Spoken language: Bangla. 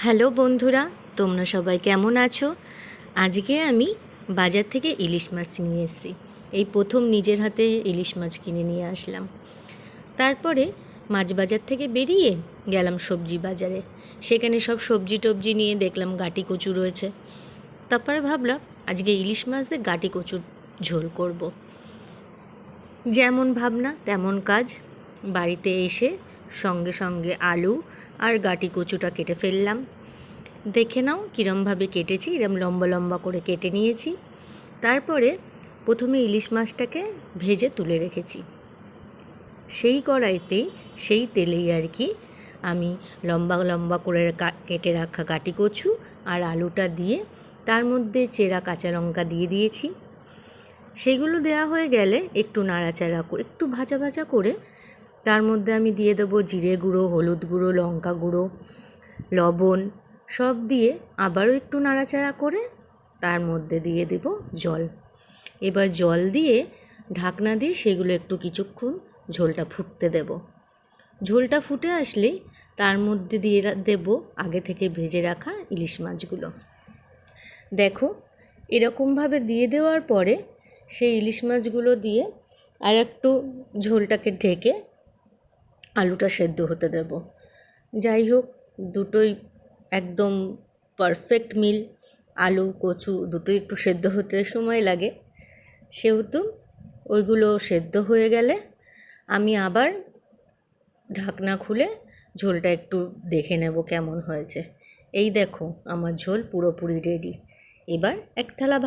হ্যালো বন্ধুরা, তোমরা সবাই কেমন আছো? আজকে আমি বাজার থেকে ইলিশ মাছ নিয়ে এসেছি। এই প্রথম নিজের হাতে ইলিশ মাছ কিনে নিয়ে আসলাম। তারপরে মাছ বাজার থেকে বেরিয়ে গেলাম সবজি বাজারে। সেখানে সব সবজি টবজি নিয়ে দেখলাম গাটি কচু রয়েছে। তারপরে ভাবলাম আজকে ইলিশ মাছ দিয়ে গাটি কচুর ঝোল করব। যেমন ভাবনা তেমন কাজ। বাড়িতে এসে সঙ্গে সঙ্গে আলু আর গাটি কচুটা কেটে ফেললাম। দেখে নাও কীরমভাবে কেটেছি, এরম লম্বা লম্বা করে কেটে নিয়েছি। তারপরে প্রথমে ইলিশ মাছটাকে ভেজে তুলে রেখেছি। সেই কড়াইতেই সেই তেলেই আর কি আমি লম্বা লম্বা করে কেটে রাখা গাটি কচু আর আলুটা দিয়ে তার মধ্যে চেরা কাঁচা লঙ্কা দিয়ে দিয়েছি। সেগুলো দেওয়া হয়ে গেলে একটু নাড়াচাড়া করে একটু ভাজা ভাজা করে তার মধ্যে আমি দিয়ে দেবো জিরে গুঁড়ো, হলুদ গুঁড়ো, লঙ্কা গুঁড়ো, লবণ সব দিয়ে আবারও একটু নাড়াচাড়া করে তার মধ্যে দিয়ে দেব জল। এবার জল দিয়ে ঢাকনা দিয়ে সেগুলো একটু কিছুক্ষণ ঝোলটা ফুটতে দেব। ঝোলটা ফুটে আসলেই তার মধ্যে দিয়ে দেব আগে থেকে ভেজে রাখা ইলিশ মাছগুলো। দেখো এরকমভাবে দিয়ে দেওয়ার পরে সেই ইলিশ মাছগুলো দিয়ে আর একটু ঝোলটাকে ঢেকে আলুটা সেদ্ধ হতে দেব। যাই হোক, দুটোই একদম পারফেক্ট মিল। আলু কচু দুটোই একটু সেদ্ধ হতে সময় লাগে, সেহেতু ওইগুলো সেদ্ধ হয়ে গেলে আমি আবার ঢাকনা খুলে ঝোলটা একটু দেখে নেব কেমন হয়েছে। এই দেখো আমার ঝোল পুরোপুরি রেডি। এবার এক থালা